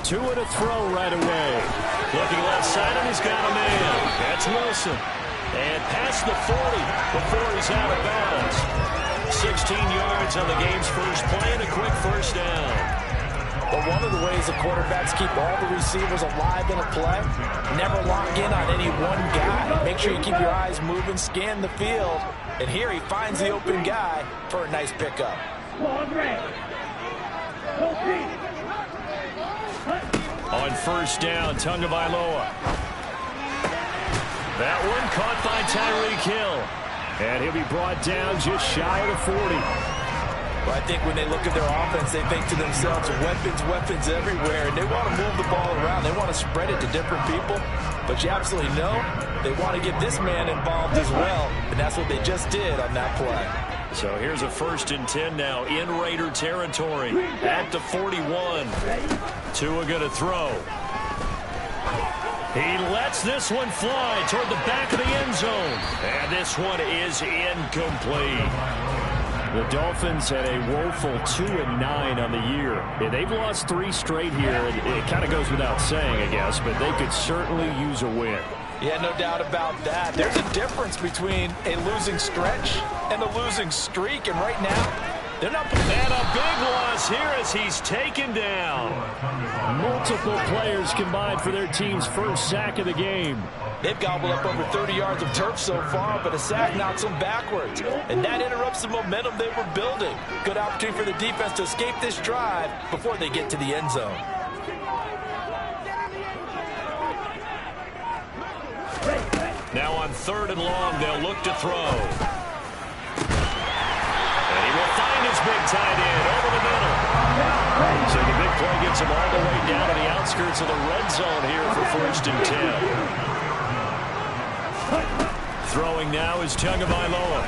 Two and a throw right away. Looking left side, and he's got a man. That's Wilson. And past the 40 before he's out of bounds. 16 yards on the game's first play and a quick first down. But one of the ways the quarterbacks keep all the receivers alive in a play, never lock in on any one guy. Make sure you keep your eyes moving, scan the field. And here he finds the open guy for a nice pickup. On first down, Tagovailoa. That one caught by Tyreek Hill. And he'll be brought down just shy of the 40. Well, I think when they look at their offense, they think to themselves, weapons everywhere. And they want to move the ball around. They want to spread it to different people. But you absolutely know they want to get this man involved as well. And that's what they just did on that play. So here's a 1st and 10 now in Raider territory at the 41. Tua going to throw. He lets this one fly toward the back of the end zone. And this one is incomplete. The Dolphins had a woeful 2-9 on the year. They've lost 3 straight here. It kind of goes without saying, I guess, but they could certainly use a win. Yeah, no doubt about that. There's a difference between a losing stretch and a losing streak, and right now, they're not. And a big loss here as he's taken down. Multiple players combined for their team's first sack of the game. They've gobbled up over 30 yards of turf so far, but a sack knocks them backwards, and that interrupts the momentum they were building. Good opportunity for the defense to escape this drive before they get to the end zone. Now on 3rd and long, they'll look to throw. And he will find his big tight end over the middle. So the big play gets him all the way down to the outskirts of the red zone here for 1st and 10. Throwing now is Tagovailoa.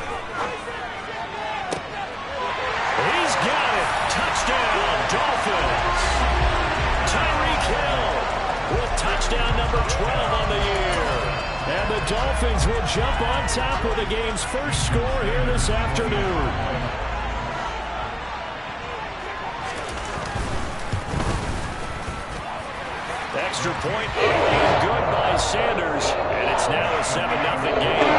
He's got it. Touchdown, Dolphins. Tyreek Hill with touchdown number 12 on the year. And the Dolphins will jump on top with the game's first score here this afternoon. Extra point and good by Sanders. And it's now a 7-0 game.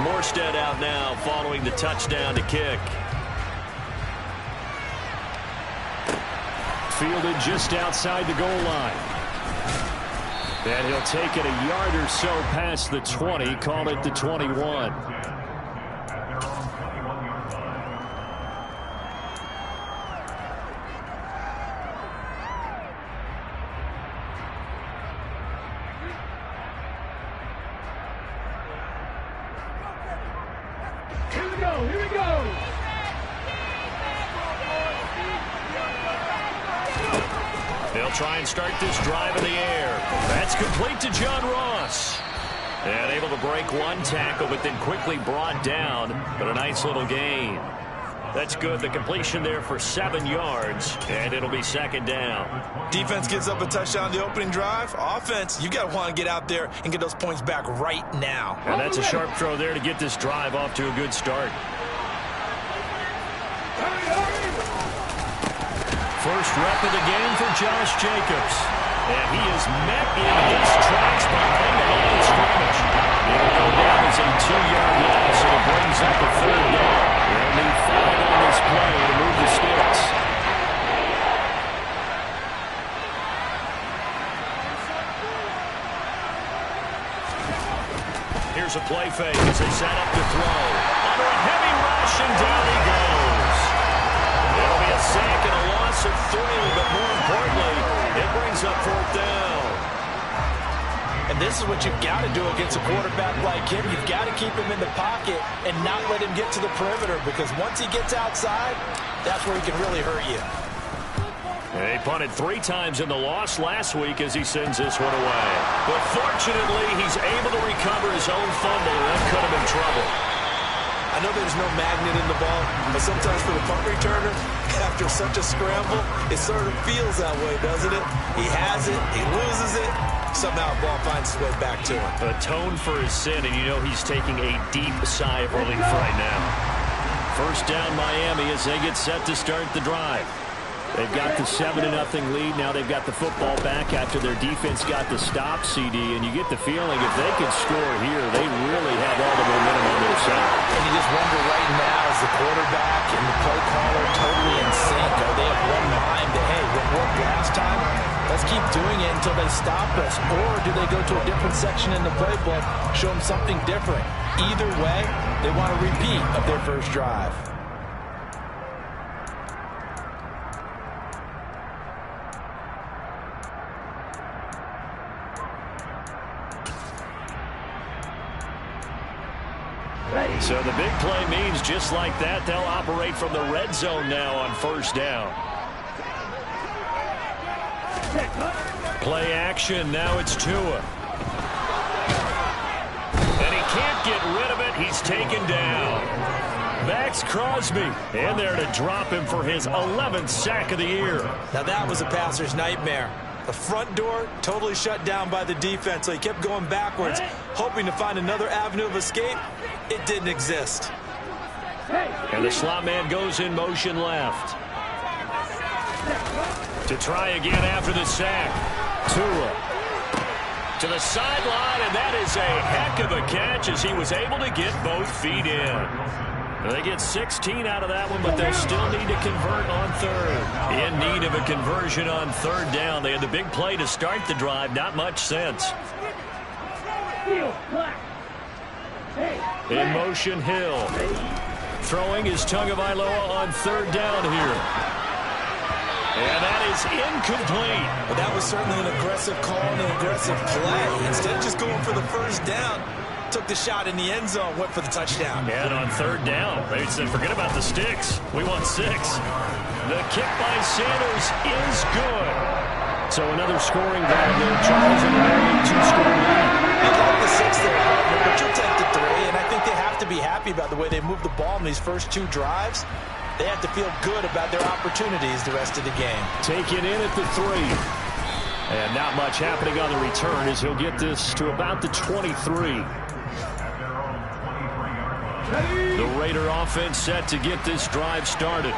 Morstead out now following the touchdown to kick. Fielded just outside the goal line. And he'll take it a yard or so past the 20, call it the 21. Here we go. They'll try and start this drive in the air. That's complete to John Ross. And able to break one tackle, but then quickly brought down. But a nice little gain. That's good. The completion there for 7 yards, and it'll be 2nd down. Defense gives up a touchdown the opening drive. Offense, you got to want to get out there and get those points back right now. And that's a sharp throw there to get this drive off to a good start. First rep of the game for Josh Jacobs. And he is met in his tracks behind the line of scrimmage. It'll go down as a 2-yard loss, and it brings up a 3rd down. They'll need 5 on this play to move the sticks. Here's a play fake as they set up to throw. Under a heavy rush, and down he goes. It'll be a sack and a loss of 3, but more importantly, it brings up 4th down. And this is what you've got to do against a quarterback like him. You've got to keep him in the pocket and not let him get to the perimeter, because once he gets outside, that's where he can really hurt you. He punted 3 times in the loss last week as he sends this one away. But fortunately, he's able to recover his own fumble, and that could have been trouble. I know there's no magnet in the ball, but sometimes for the punt returner, after such a scramble, it sort of feels that way, doesn't it? He has it, he loses it, somehow the ball finds its way back to him. Atone for his sin, and you know he's taking a deep sigh of relief right now. First down Miami as they get set to start the drive. They've got the 7-0 lead. Now they've got the football back after their defense got the stop, CD. And you get the feeling if they can score here, they really have all the momentum on their side. And you just wonder right now, is the quarterback and the play caller totally in sync? Are they of one mind that, hey, what worked last time, let's keep doing it until they stop us? Or do they go to a different section in the playbook, show them something different? Either way, they want a repeat of their first drive. So the big play means just like that, they'll operate from the red zone now on first down. Play action, now it's Tua. And he can't get rid of it, he's taken down. Max Crosby in there to drop him for his 11th sack of the year. Now that was a passer's nightmare. The front door totally shut down by the defense, so he kept going backwards, hoping to find another avenue of escape. It didn't exist. And the slot man goes in motion left. To try again after the sack. Tua to the sideline, and that is a heck of a catch as he was able to get both feet in. They get 16 out of that one, but they'll still need to convert on third. In need of a conversion on third down. They had the big play to start the drive. Not much sense. In motion, Hill. Throwing is Tagovailoa on third down here. And that is incomplete. But that was certainly an aggressive call and an aggressive play. Instead of just going for the first down, took the shot in the end zone, went for the touchdown. And on third down, they said, forget about the sticks. We want 6. The kick by Sanders is good. So another scoring drive there, Charles, and an early 2-score lead. You'd like the 6 there, but you'll take the 3, and I think they have to be happy about the way they moved the ball in these first 2 drives. They have to feel good about their opportunities the rest of the game. Taken in at the 3. And not much happening on the return as he'll get this to about the 23. The Raider offense set to get this drive started.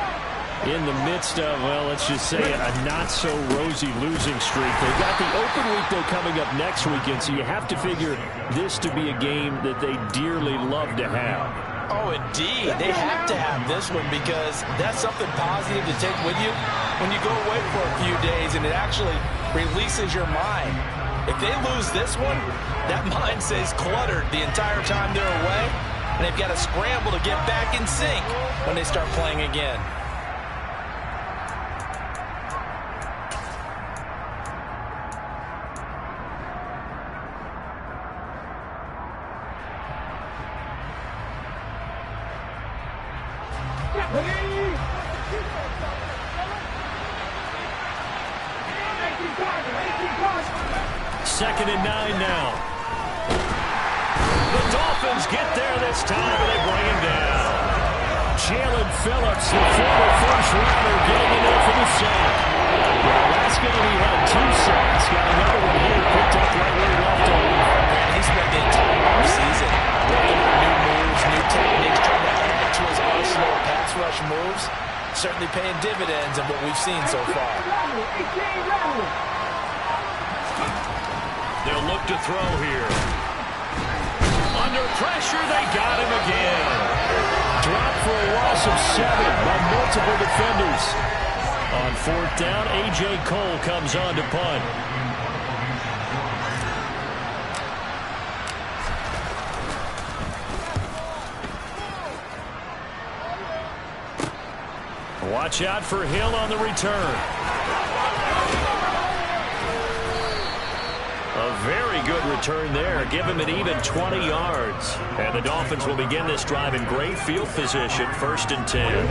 In the midst of, well, let's just say a not-so-rosy losing streak. They've got the open week, though, coming up next weekend, so you have to figure this to be a game that they dearly love to have. Oh, indeed. They have to have this one because that's something positive to take with you when you go away for a few days, and it actually releases your mind. If they lose this one, that mind stays cluttered the entire time they're away, and they've got to scramble to get back in sync when they start playing again. Second and 9 now. The Dolphins get there this time, and they bring him down. Jalen Phillips, the former first-rounder, getting in there for the sack. Well, last game he had 2 sacks. Got another one here, picked up right where he left off. And he spent the entire season working on new moves, new techniques, trying to add to his arsenal of pass rush moves. Certainly paying dividends in what we've seen so far. They'll look to throw here. Under pressure, they got him again. Dropped for a loss of 7 by multiple defenders. On fourth down, A.J. Cole comes on to punt. Watch out for Hill on the return. A very good return there. Give him an even 20 yards. And the Dolphins will begin this drive in great field position, 1st and 10.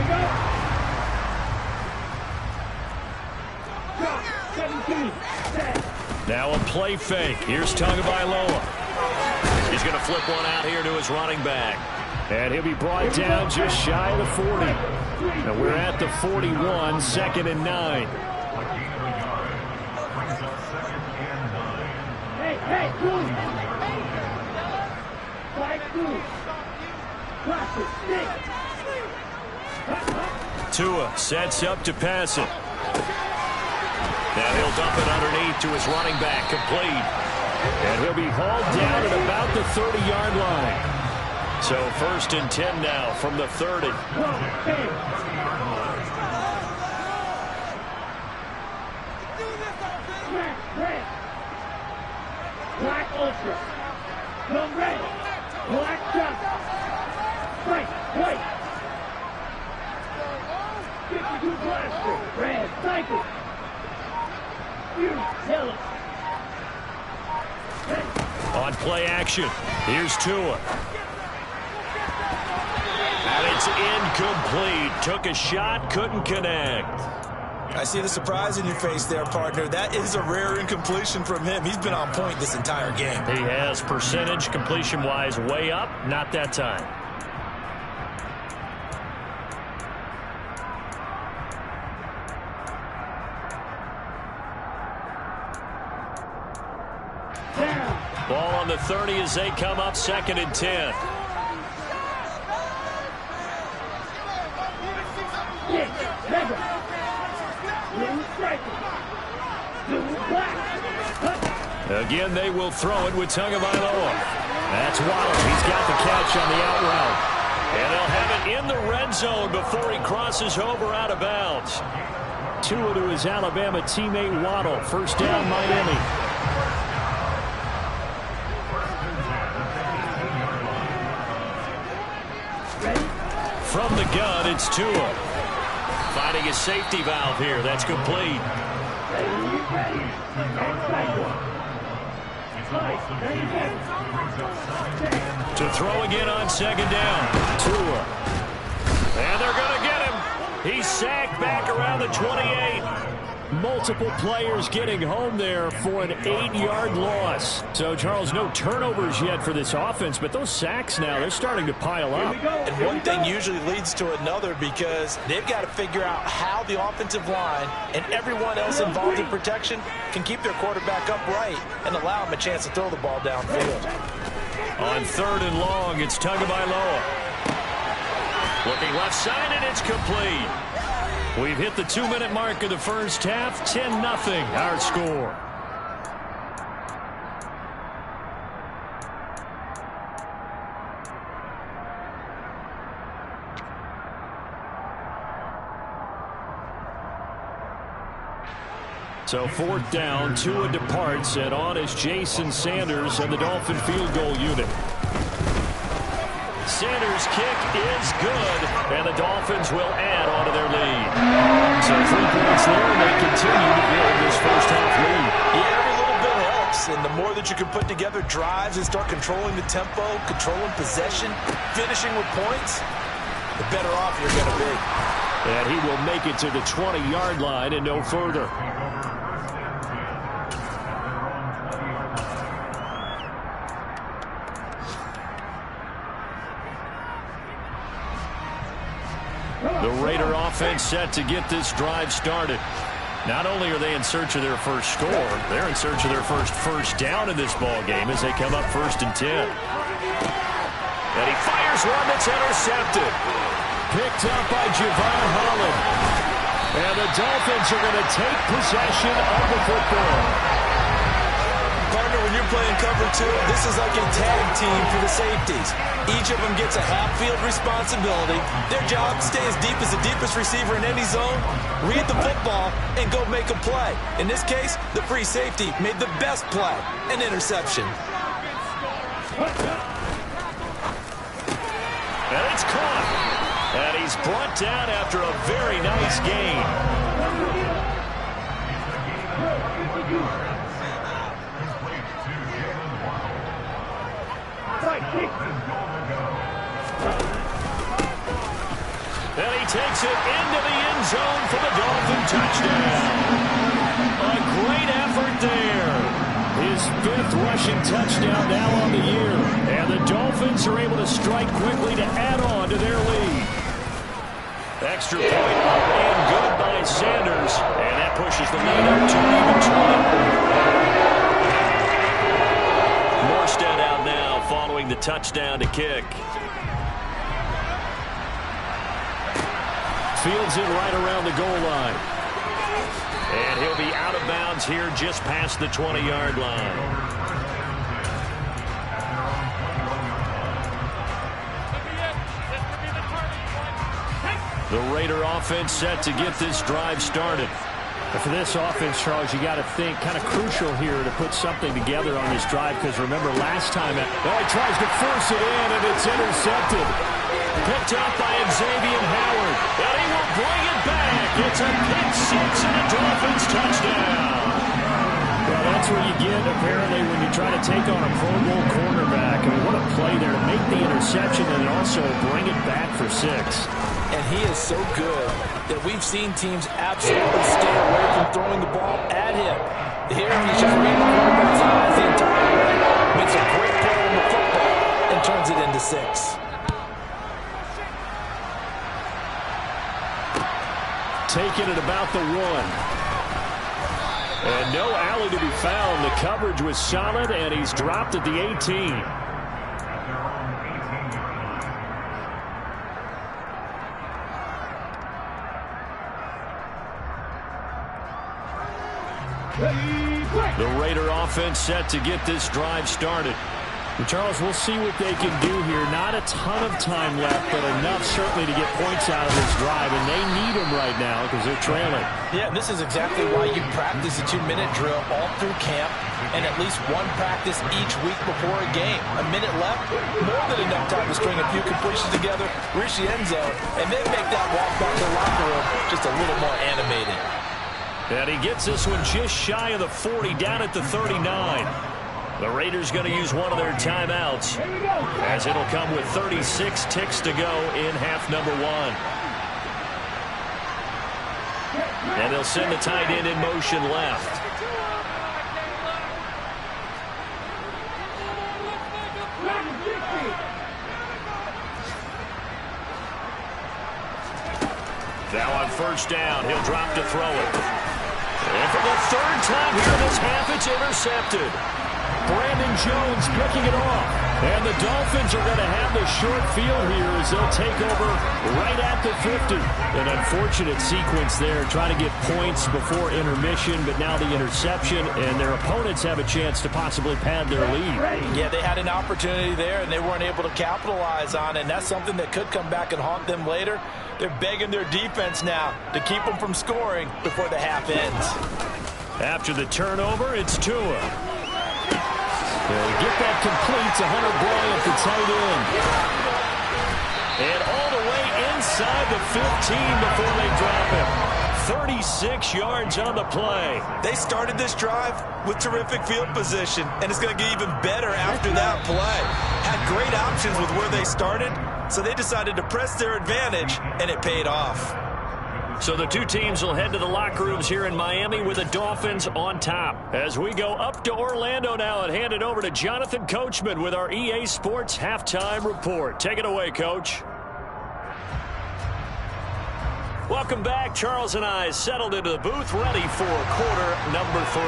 Now a play fake. Here's Tagovailoa. He's going to flip one out here to his running back. And he'll be brought down just shy of the 40. And we're at the 41, 2nd and 9. Hey, cool. Like cool. Watch it, stick. Tua sets up to pass it. Now he'll dump it underneath to his running back, complete. And he'll be hauled down at about the 30-yard line. So 1st and 10 now from the 30. Black ultra. Come red. Black jump. Strike. White. 52 blaster. Red. Cycle. Yellow. On play action, here's Tua. And it's incomplete. Took a shot, couldn't connect. I see the surprise in your face there, partner. That is a rare incompletion from him. He's been on point this entire game. He has percentage completion-wise way up, not that time. Ball on the 30 as they come up 2nd and 10. Again, they will throw it with Tagovailoa. That's Waddle. He's got the catch on the out route. And they'll have it in the red zone before he crosses over out of bounds. Tua to his Alabama teammate Waddle. 1st down, Miami. From the gun, it's Tua. Finding a safety valve here. That's complete. To throw again on 2nd down. Tua. And they're going to get him. He's sacked back around the 28. Multiple players getting home there for an 8-yard loss. So, Charles, no turnovers yet for this offense, but those sacks now, they're starting to pile up. And one thing usually leads to another because they've got to figure out how the offensive line and everyone else involved in protection can keep their quarterback upright and allow him a chance to throw the ball downfield. On 3rd and long, it's Tagovailoa. Looking left side, and it's complete. We've hit the 2-minute mark of the first half. 10-0 our score. So 4th down, Tua departs, and on is Jason Sanders and the Dolphin field goal unit. Sanders' kick is good, and the Dolphins will add on to their lead. So 3 points there, and they continue to build this first half lead. Yeah, every little bit helps, and the more that you can put together drives and start controlling the tempo, controlling possession, finishing with points, the better off you're going to be. And he will make it to the 20-yard line and no further. The Raider offense set to get this drive started. Not only are they in search of their first score, they're in search of their first down in this ball game as they come up 1st and 10. And he fires one that's intercepted. Picked up by Javon Holland. And the Dolphins are going to take possession of the football. Partner, when you're playing cover 2, this is like a tag team for the safeties. Each of them gets a half-field responsibility. Their job, stay as deep as the deepest receiver in any zone, read the football, and go make a play. In this case, the free safety made the best play, an interception. And it's caught. And he's brought down after a very nice gain. And he takes it into the end zone for the Dolphin touchdown. A great effort there. His 5th rushing touchdown now on the year. And the Dolphins are able to strike quickly to add on to their lead. Extra point up and good by Sanders. And that pushes the lead up to even 20. Morstead out now following the touchdown to kick. fields it right around the goal line. And he'll be out of bounds here just past the 20-yard line. The Raider offense set to get this drive started. But for this offense, Charles, you got to think kind of crucial here to put something together on this drive, because remember last time he tries to force it in and it's intercepted. Picked up by Xavier Howard, and he will bring it back. It's a pick six and a Dolphins touchdown. Well, that's what you get, apparently, when you try to take on a Pro Bowl cornerback. I mean, what a play there to make the interception and also bring it back for 6. And he is so good that we've seen teams absolutely stay away from throwing the ball at him. Here, he's just reading the quarterback's eyes the entire way. Makes a great play on the football and turns it into 6. Taken at about the 1. And no alley to be found. The coverage was solid, and he's dropped at the 18. The Raider offense set to get this drive started. And Charles, we'll see what they can do here. Not a ton of time left, but enough certainly to get points out of this drive, and they need them right now because they're trailing. Yeah, this is exactly why you practice a 2-minute drill all through camp and at least one practice each week before a game. A minute left, more than enough time to string a few completions together, reach the end zone, and then make that walk back to the locker room just a little more animated. And he gets this one just shy of the 40, down at the 39. The Raiders going to use one of their timeouts, as it'll come with 36 ticks to go in half number 1. And they'll send the tight end in motion left. Now on first down, he'll drop to throw it. And for the 3rd time here in this half, it's intercepted. Brandon Jones picking it off. And the Dolphins are going to have the short field here as they'll take over right at the 50. An unfortunate sequence there, trying to get points before intermission, but now the interception, and their opponents have a chance to possibly pad their lead. Yeah, they had an opportunity there, and they weren't able to capitalize on it, and that's something that could come back and haunt them later. They're begging their defense now to keep them from scoring before the half ends. After the turnover, it's Tua. They'll get that complete to Hunter Bryant, the tight end. And all the way inside the 15 before they drop him. 36 yards on the play. They started this drive with terrific field position, and it's going to get even better after that play. Had great options with where they started, so they decided to press their advantage, and it paid off. So the two teams will head to the locker rooms here in Miami with the Dolphins on top. As we go up to Orlando now and hand it over to Jonathan Coachman with our EA Sports Halftime Report. Take it away, Coach. Welcome back. Charles and I settled into the booth, ready for quarter number 3.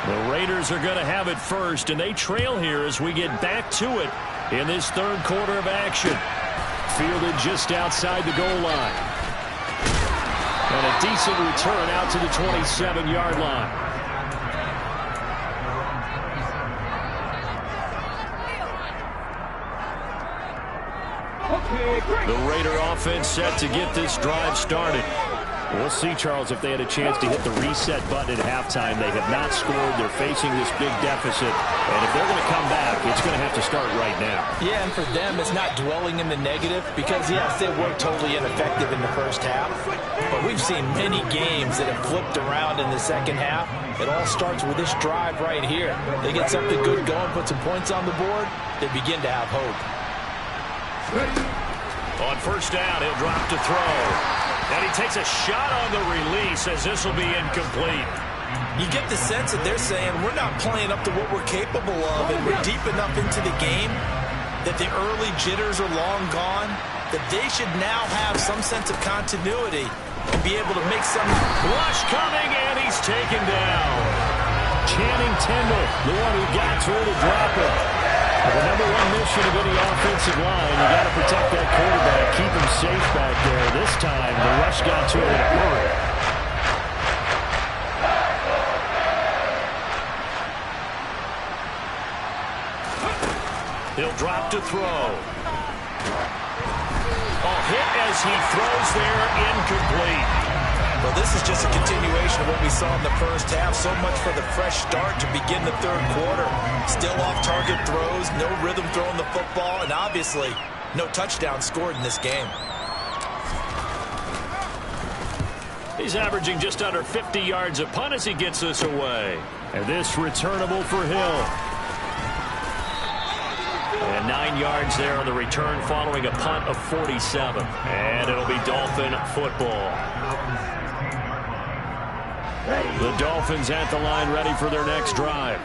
The Raiders are going to have it first, and they trail here as we get back to it in this 3rd quarter of action. Fielded just outside the goal line. And a decent return out to the 27-yard line. The Raider offense set to get this drive started. We'll see, Charles, if they had a chance to hit the reset button at halftime. They have not scored. They're facing this big deficit. And if they're going to come back, it's going to have to start right now. Yeah, and for them, it's not dwelling in the negative because, yes, they were totally ineffective in the first half. But we've seen many games that have flipped around in the second half. It all starts with this drive right here. They get something good going, put some points on the board, they begin to have hope. On first down, he'll drop to throw. And he takes a shot on the release as this will be incomplete. You get the sense that they're saying we're not playing up to what we're capable of, and we're deep enough into the game that the early jitters are long gone, that they should now have some sense of continuity and be able to make some rush coming, and he's taken down. Channing Tindall, the one who got through to drop it. The number one mission of any offensive line, you got to protect that quarterback, keep him safe back there. This time, the rush got to him in a hurry. He'll drop to throw. A hit as he throws there, incomplete. Well, this is just a continuation of what we saw in the first half. So much for the fresh start to begin the third quarter. Still off-target throws, no rhythm throwing the football, and obviously no touchdown scored in this game. He's averaging just under 50 yards a punt as he gets this away. And this returnable for Hill. And 9 yards there on the return following a punt of 47. And it'll be Dolphin football. The Dolphins at the line ready for their next drive.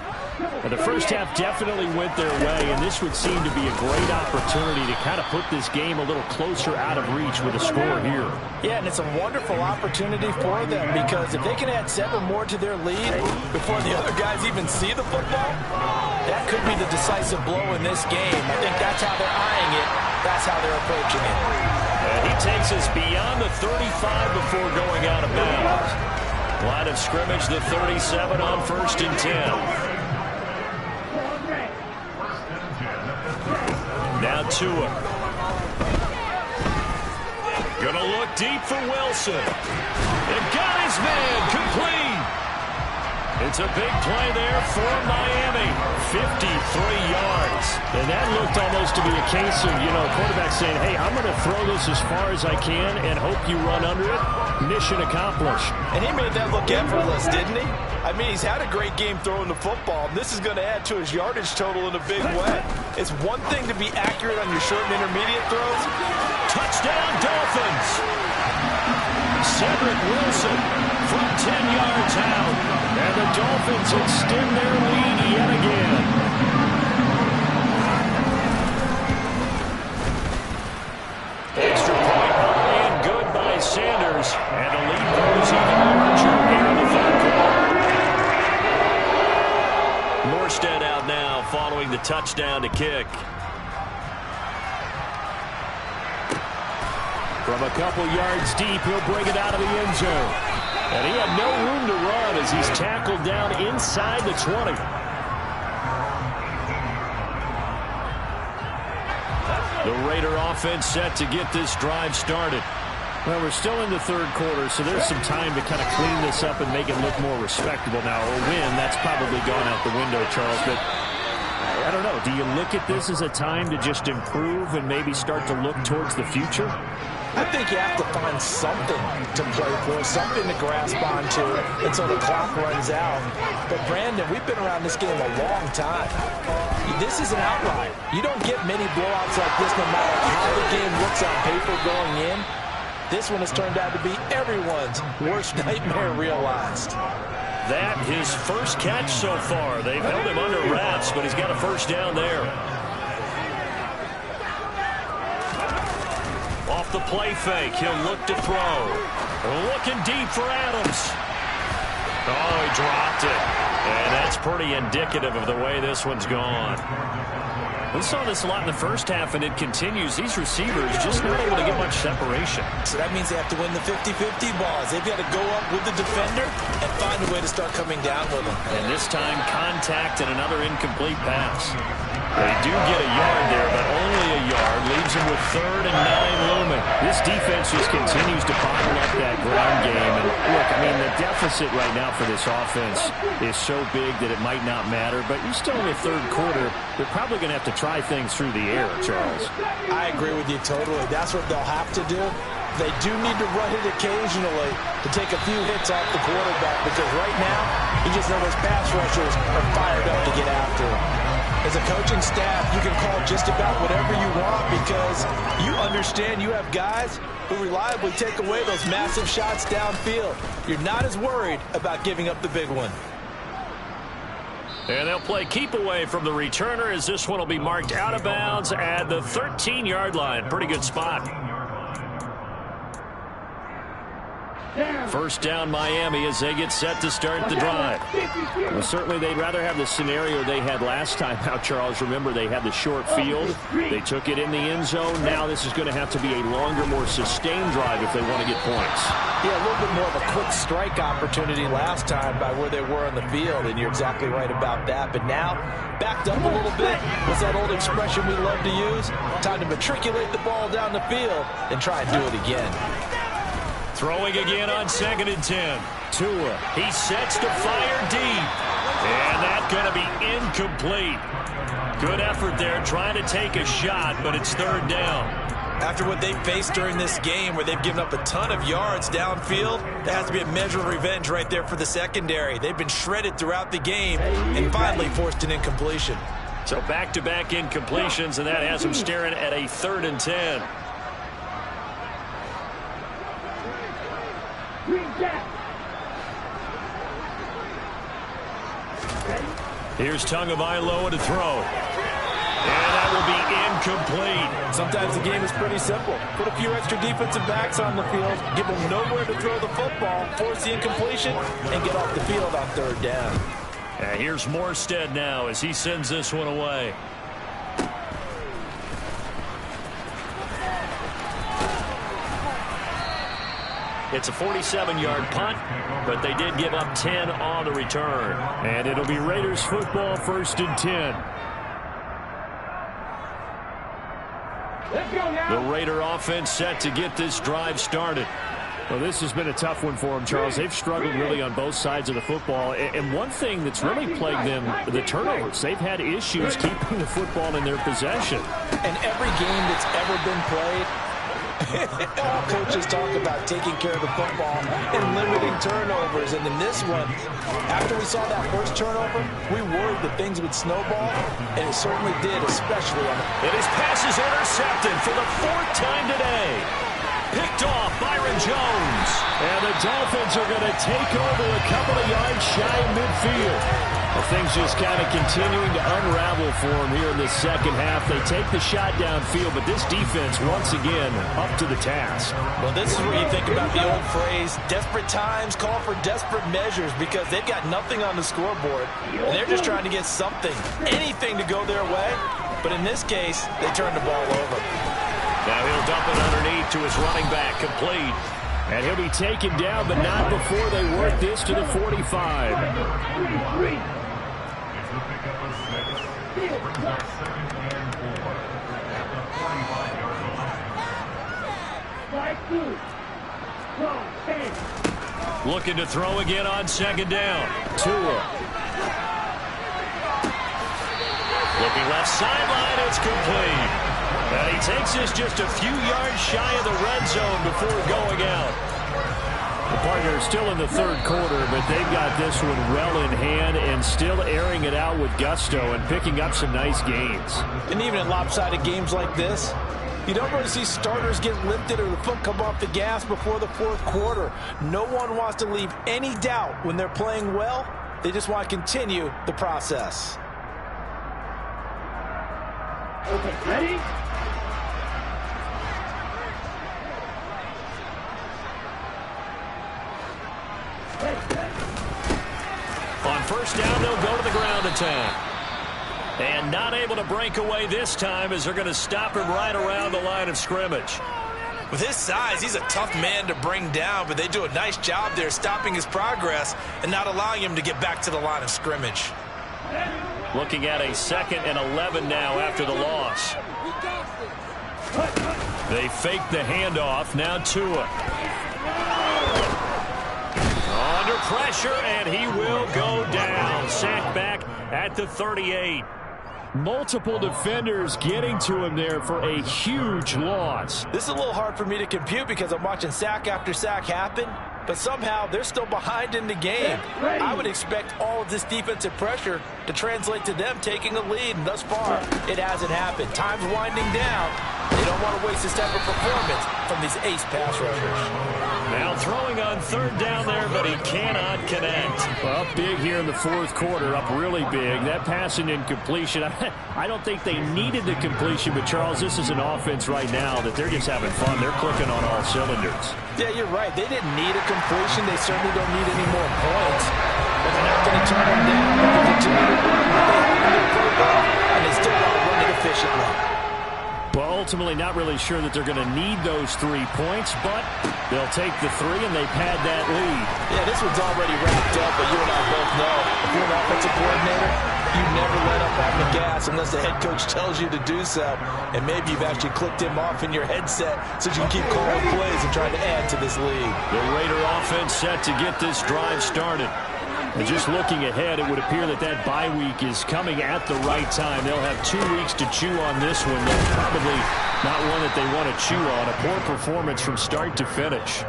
And the first half definitely went their way, and this would seem to be a great opportunity to kind of put this game a little closer out of reach with a score here. Yeah, and it's a wonderful opportunity for them because if they can add 7 more to their lead before the other guys even see the football, that could be the decisive blow in this game. I think that's how they're eyeing it. That's how they're approaching it. And he takes us beyond the 35 before going out of bounds. Line of scrimmage, the 37 on 1st and 10. Now Tua. Gonna look deep for Wilson. And got his man complete. It's a big play there for Miami. 53 yards. And that looked almost to be a case of, quarterback saying, hey, I'm going to throw this as far as I can and hope you run under it. Mission accomplished. And he made that look effortless, didn't he? I mean, he's had a great game throwing the football. This is going to add to his yardage total in a big way. It's one thing to be accurate on your short and intermediate throws. Touchdown, Dolphins. Cedric Wilson from 10 yards out. And the Dolphins extend their lead yet again. Extra point and good by Sanders. And the lead grows even larger here in the third quarter. Morstead out now following the touchdown to kick. From a couple yards deep, he'll bring it out of the end zone. And he had no room to run as he's tackled down inside the 20. The Raider offense set to get this drive started. Well, we're still in the third quarter, so there's some time to kind of clean this up and make it look more respectable. Now, a win, that's probably gone out the window, Charles, but I don't know. Do you look at this as a time to just improve and maybe start to look towards the future? I think you have to find something to play for, something to grasp onto until the clock runs out. But, Brandon, we've been around this game a long time. This is an outlier. You don't get many blowouts like this no matter how the game looks on paper going in. This one has turned out to be everyone's worst nightmare realized. That his first catch so far. They've held him under wraps, but he's got a first down there. Off the play fake, he'll look to throw. Looking deep for Adams. Oh, he dropped it. And that's pretty indicative of the way this one's gone. We saw this a lot in the first half, and it continues. These receivers just not able to get much separation. So that means they have to win the 50-50 balls. They've got to go up with the defender and find a way to start coming down with them. And this time, contact and another incomplete pass. They do get a yard there, but only a yard. Leaves them with 3rd and 9 looming. This defense just continues to bottle up that ground game. And look, I mean, the deficit right now for this offense is so big that it might not matter. But you're still in the third quarter. They're probably going to have to try things through the air, Charles. I agree with you totally. That's what they'll have to do. They do need to run it occasionally to take a few hits off the quarterback because right now, you just know those pass rushers are fired up to get after him. As a coaching staff, you can call just about whatever you want because you understand you have guys who reliably take away those massive shots downfield. You're not as worried about giving up the big one. And they'll play keep away from the returner as this one will be marked out of bounds at the 13-yard line. Pretty good spot. First down Miami as they get set to start the drive. Well, certainly they'd rather have the scenario they had last time out, Charles. Remember, they had the short field. They took it in the end zone. Now this is going to have to be a longer, more sustained drive if they want to get points. Yeah, a little bit more of a quick strike opportunity last time by where they were on the field, and you're exactly right about that. But now, backed up a little bit. What's that old expression we love to use? Time to matriculate the ball down the field and try and do it again. Throwing again on 2nd and 10. Tua, he sets to fire deep. And that's going to be incomplete. Good effort there trying to take a shot, but it's 3rd down. After what they faced during this game where they've given up a ton of yards downfield, there has to be a measure of revenge right there for the secondary. They've been shredded throughout the game and finally forced an incompletion. So back-to-back incompletions, and that has them staring at a 3rd and 10. Here's Tagovailoa to throw. And that will be incomplete. Sometimes the game is pretty simple. Put a few extra defensive backs on the field, give them nowhere to throw the football, force the incompletion, and get off the field on 3rd down. And here's Morstead now as he sends this one away. It's a 47-yard punt, but they did give up 10 on the return. And it'll be Raiders football, 1st and 10. Let's go now. The Raider offense set to get this drive started. Well, this has been a tough one for them, Charles. They've struggled really on both sides of the football. And one thing that's really plagued them, the turnovers. They've had issues keeping the football in their possession. And every game that's ever been played, all coaches talk about taking care of the football and limiting turnovers. And in this one, after we saw that first turnover, we worried that things would snowball, and it certainly did, especially on the... And his pass is intercepted for the 4th time today. Picked off Byron Jones. And the Dolphins are going to take over a couple of yards shy of midfield. Well, things just kind of continuing to unravel for them here in the second half. They take the shot downfield, but this defense, once again, up to the task. Well, this is where you think about the old phrase, desperate times call for desperate measures, because they've got nothing on the scoreboard, and they're just trying to get something, anything to go their way. But in this case, they turn the ball over. Now he'll dump it underneath to his running back, complete. And he'll be taken down, but not before they work this to the 45. Looking to throw again on 2nd down. Tua. Looking left sideline, it's complete. And he takes this just a few yards shy of the red zone before going out. The partner still in the 3rd quarter, but they've got this one well in hand and still airing it out with gusto and picking up some nice gains. And even in lopsided games like this, you don't really see starters get lifted or the foot come off the gas before the 4th quarter. No one wants to leave any doubt when they're playing well. They just want to continue the process. Okay, ready? On 1st down, they'll go to the ground attack. And not able to break away this time as they're going to stop him right around the line of scrimmage. With his size, he's a tough man to bring down, but they do a nice job there stopping his progress and not allowing him to get back to the line of scrimmage. Looking at a 2nd and 11 now after the loss. They fake the handoff. Now Tua. Under pressure, and he will go down. Sacked back at the 38. Multiple defenders getting to him there for a huge loss. This is a little hard for me to compute because I'm watching sack after sack happen, but somehow they're still behind in the game. I would expect all of this defensive pressure to translate to them taking a lead, and thus far, it hasn't happened. Time's winding down. They don't want to waste this type of performance from these ace pass rushers. Now throwing on third down there, but he cannot connect. Well, up big here in the fourth quarter, up really big. That passing incompletion, I don't think they needed the completion, but Charles, this is an offense right now that they're just having fun. They're clicking on all cylinders. Yeah, you're right. They didn't need a completion. They certainly don't need any more points. But they're not going to turn them down. They can continue to run what they have in their playbook, and they still want to run it efficiently. Well, ultimately not really sure that they're going to need those 3 points, but they'll take the 3 and they've had that lead. Yeah, this one's already wrapped up, but you and I both know if you're an offensive coordinator, you never let up on the gas unless the head coach tells you to do so. And maybe you've actually clicked him off in your headset so you can keep calling plays and trying to add to this lead. The Raider offense set to get this drive started. And just looking ahead, it would appear that that bye week is coming at the right time. They'll have 2 weeks to chew on this one. They're probably not one that they want to chew on. A poor performance from start to finish.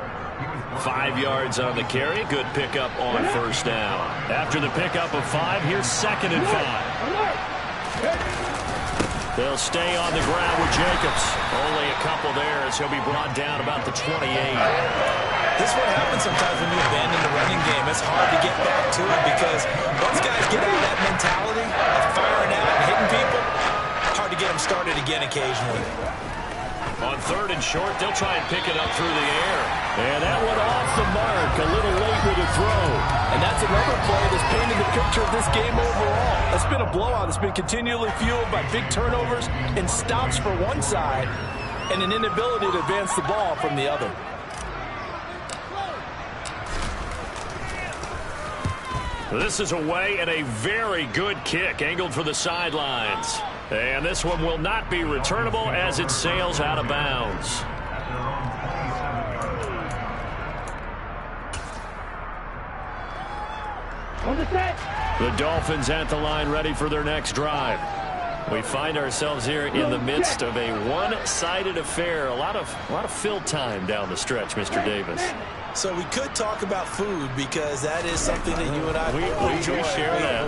5 yards on the carry. Good pickup on first down. After the pickup of 5, here's 2nd and 5. They'll stay on the ground with Jacobs. Only a couple there as he'll be brought down about the 28. This is what happens sometimes when you abandon the running game. It's hard to get back to it because once guys get out of that mentality of firing out and hitting people, it's hard to get them started again occasionally. On 3rd and short, they'll try and pick it up through the air. And that one off the mark. A little late with a throw. And that's another play that's painted the picture of this game overall. It's been a blowout that's been continually fueled by big turnovers and stops for one side and an inability to advance the ball from the other. This is away and a very good kick angled for the sidelines. And this one will not be returnable as it sails out of bounds. On the set. The Dolphins at the line ready for their next drive. We find ourselves here in the midst of a one-sided affair. A lot of fill time down the stretch, Mr. Davis. So we could talk about food because that is something that you and I enjoy.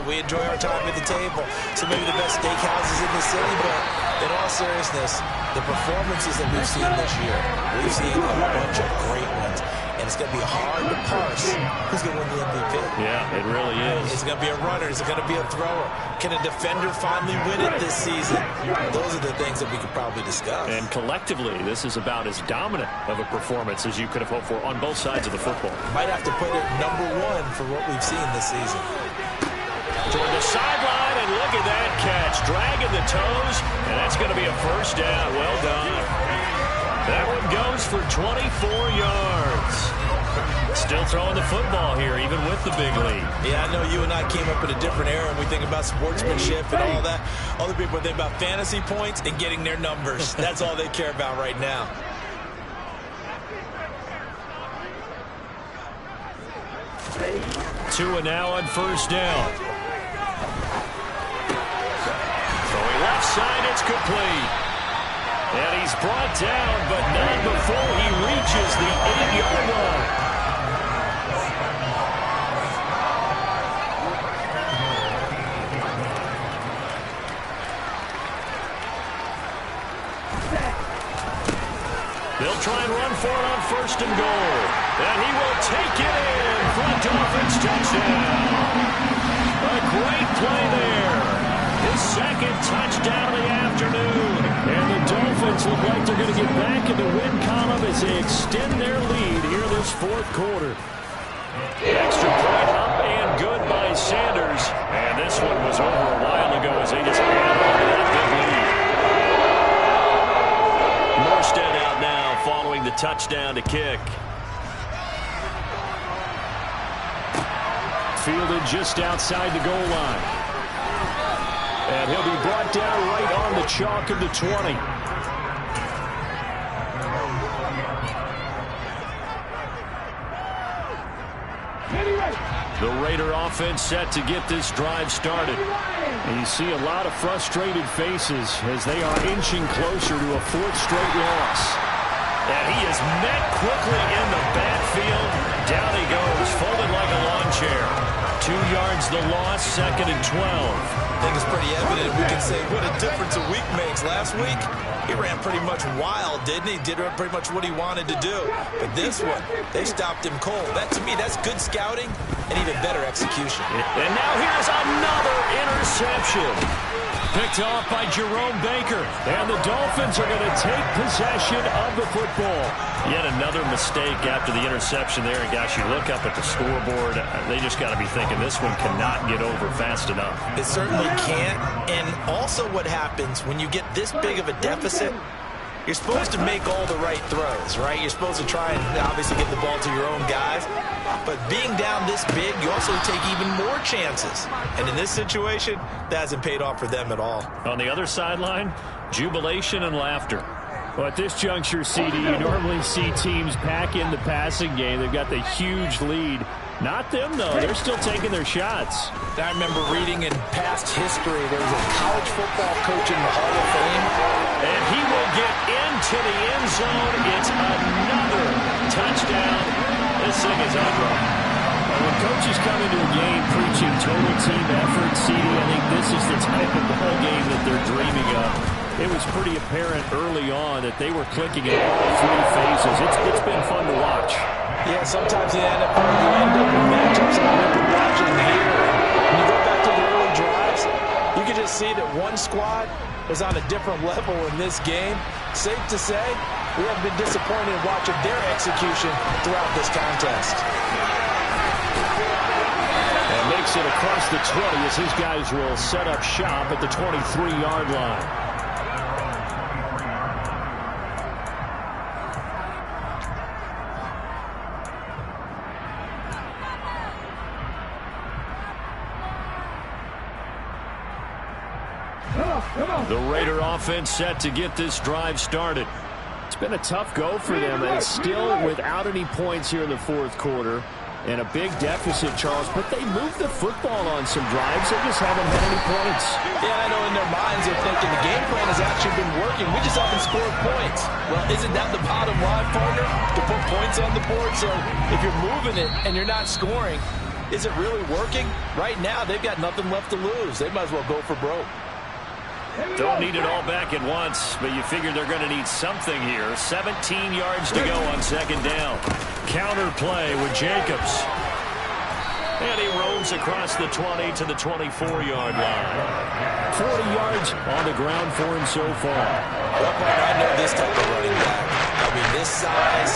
We enjoy our time at the table. So maybe the best steakhouses in the city, but in all seriousness, the performances that we've seen this year, we've seen a bunch of great ones. And it's going to be hard to parse who's going to win the MVP. Yeah, it really is. Is it going to be a runner? Is it going to be a thrower? Can a defender finally win it this season? Those are the things that we could probably discuss. And collectively, this is about as dominant of a performance as you could have hoped for on both sides of the football. Might have to put it #1 for what we've seen this season. Toward the sideline, and look at that catch. Dragging the toes, and that's going to be a first down. Well done. That one goes for 24 yards. Still throwing the football here, even with the big lead. Yeah, I know you and I came up in a different era, and we think about sportsmanship and all that. Other people think about fantasy points and getting their numbers. That's all they care about right now. Tua now on first down. Throwing left side, it's complete. And he's brought down, but not before he reaches the 8-yard line. They'll try and run for it on 1st and goal. And he will take it in for a Dolphins touchdown. A great play there. His 2nd touchdown of the afternoon. And the Dolphins look like they're going to get back in the win column as they extend their lead here this 4th quarter. Extra point up and good by Sanders. And this one was over a while ago as they just add on to that big lead. Morstead out now following the touchdown to kick. Fielded just outside the goal line. And he'll be brought down right on the chalk of the 20. The Raider offense set to get this drive started. And you see a lot of frustrated faces as they are inching closer to a 4th straight loss. And he is met quickly in the backfield. Down he goes, folded like a lawn chair. 2 yards the loss, 2nd and 12. I think it's pretty evident. We can say what a difference a week makes. Last week, he ran pretty much wild, didn't he? Did pretty much what he wanted to do. But this one, they stopped him cold. That, to me, that's good scouting and even better execution. And now here's another interception. Picked off by Jerome Baker. And the Dolphins are going to take possession of the football. Yet another mistake after the interception there. And gosh, you look up at the scoreboard, they just got to be thinking this one cannot get over fast enough. It certainly can't. And also what happens when you get this big of a deficit, you're supposed to make all the right throws, right? You're supposed to try and obviously get the ball to your own guys. But being down this big, you also take even more chances. And in this situation, that hasn't paid off for them at all. On the other sideline, jubilation and laughter. Well, at this juncture, CD, you normally see teams pack in the passing game. They've got the huge lead. Not them, though. They're still taking their shots. I remember reading in past history, there was a college football coach in the Hall of Fame. And he will get into the end zone. It's another touchdown. This thing is on roll. When coaches come into a game preaching total team effort, CD, I think this is the type of ball game that they're dreaming of. It was pretty apparent early on that they were clicking in all 3 phases. It's been fun to watch. Yeah, sometimes in the NFL, you end up with matchups I remember watching here. When you go back to the early drives, you can just see that one squad was on a different level in this game. Safe to say, we have been disappointed in watching their execution throughout this contest. And makes it across the 20 as his guys will set up shop at the 23-yard line. The Raider offense set to get this drive started. It's been a tough go for them, and still without any points here in the 4th quarter. And a big deficit, Charles, but they moved the football on some drives. They just haven't had any points. Yeah, I know in their minds they're thinking the game plan has actually been working. We just haven't scored points. Well, isn't that the bottom line, partner? To put points on the board? So if you're moving it and you're not scoring, is it really working? Right now, they've got nothing left to lose. They might as well go for broke. Don't need it all back at once, but you figure they're going to need something here. 17 yards to go on 2nd down. Counter play with Jacobs. And he roams across the 20 to the 24-yard line. 40 yards on the ground for him so far. Well, I know this type of running back. I mean, this size,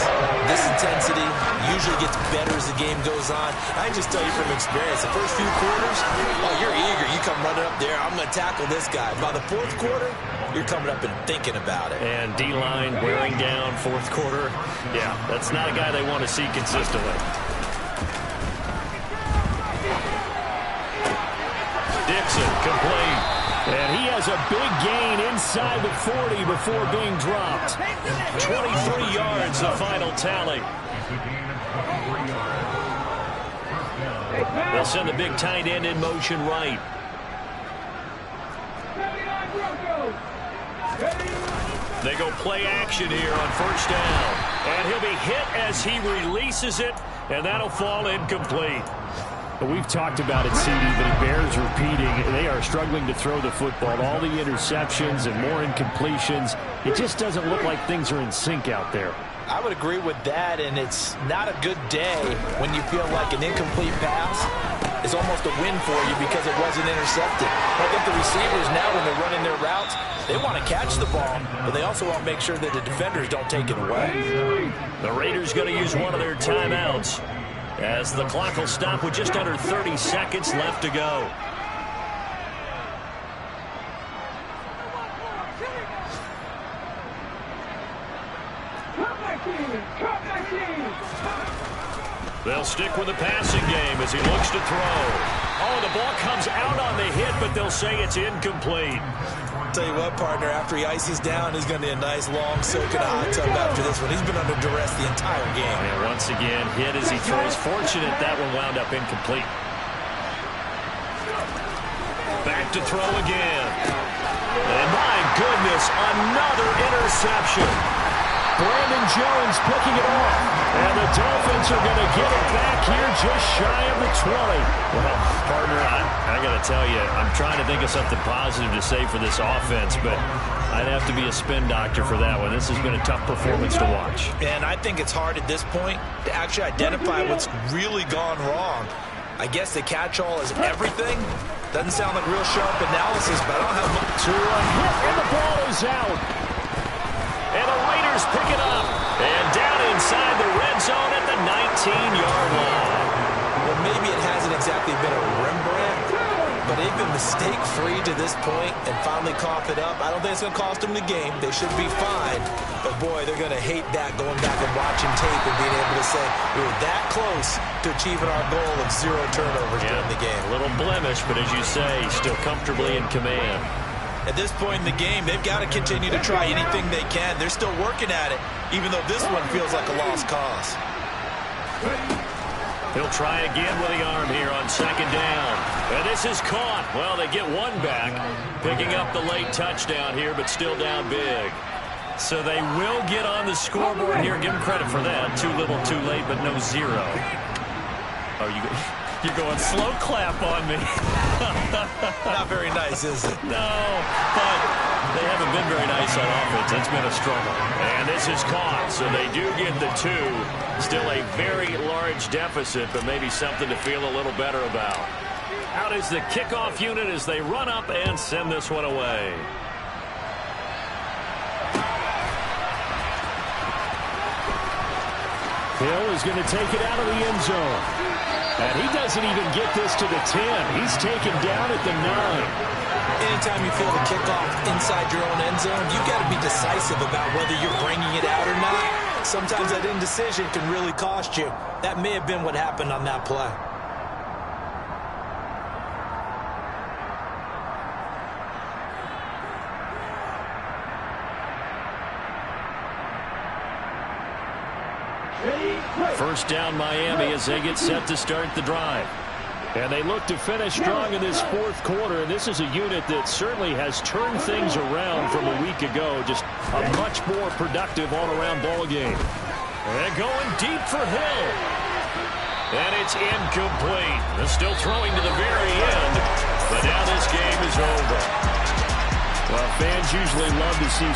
this intensity usually gets better as the game goes on. I can just tell you from experience, the first few quarters, oh, you're eager. You come running up there, I'm going to tackle this guy. By the 4th quarter, you're coming up and thinking about it. And D-line wearing down 4th quarter. Yeah, that's not a guy they want to see consistently. Dixon, complete. And he has a big gain inside the 40 before being dropped. 23 yards, the final tally. They'll send the big tight end in motion right. They go play action here on 1st down. And he'll be hit as he releases it, and that'll fall incomplete. We've talked about it, CD, but it bears repeating. They are struggling to throw the football. All the interceptions and more incompletions. It just doesn't look like things are in sync out there. I would agree with that, and it's not a good day when you feel like an incomplete pass is almost a win for you because it wasn't intercepted. I think the receivers now, when they're running their routes, they want to catch the ball, but they also want to make sure that the defenders don't take it away. The Raiders going to use one of their timeouts, as the clock will stop with just under 30 seconds left to go. They'll stick with the passing game as he looks to throw. Oh, the ball comes out on the hit, but they'll say it's incomplete. Tell you what, partner, after he ices down, he's going to need a nice long soak in a hot tub after this one. He's been under duress the entire game. And once again, hit as he throws. Fortunate that one wound up incomplete. Back to throw again. And my goodness, another interception. Brandon Jones picking it off. And the Dolphins are going to get it back here just shy of the 20. Well, partner, I got to tell you, I'm trying to think of something positive to say for this offense, but I'd have to be a spin doctor for that one. This has been a tough performance to watch. And I think it's hard at this point to actually identify what's really gone wrong. I guess the catch-all is everything. Doesn't sound like real sharp analysis, but I don't have much. To a hit, and the ball is out. And the Raiders pick it up. And down inside the red zone at the 19-yard line. Well, maybe it hasn't exactly been a Rembrandt, but they've been mistake-free to this point and finally coughed it up. I don't think it's going to cost them the game. They should be fine. But, boy, they're going to hate that going back and watching tape and being able to say we were that close to achieving our goal of 0 turnovers during the game. A little blemish, but as you say, still comfortably in command. At this point in the game, they've got to continue to try anything they can. They're still working at it, even though this one feels like a lost cause. He'll try again with the arm here on second down. And this is caught. Well, they get one back, picking up the late touchdown here, but still down big. So they will get on the scoreboard here. Give them credit for that. Too little, too late, but no 0. Oh, you're going slow clap on me. Not very nice, is it? No, but they haven't been very nice on offense. It's been a struggle. And this is caught, so they do get the 2. Still a very large deficit, but maybe something to feel a little better about. Out is the kickoff unit as they run up and send this one away. Hill is going to take it out of the end zone. And he doesn't even get this to the 10. He's taken down at the 9. Anytime you feel the kickoff inside your own end zone, you've got to be decisive about whether you're bringing it out or not. Sometimes that indecision can really cost you. That may have been what happened on that play. First down Miami as they get set to start the drive. And they look to finish strong in this fourth quarter. And this is a unit that certainly has turned things around from a week ago. Just a much more productive all-around ball game. And going deep for Hill. And it's incomplete. They're still throwing to the very end. But now this game is over. Well, fans usually love to see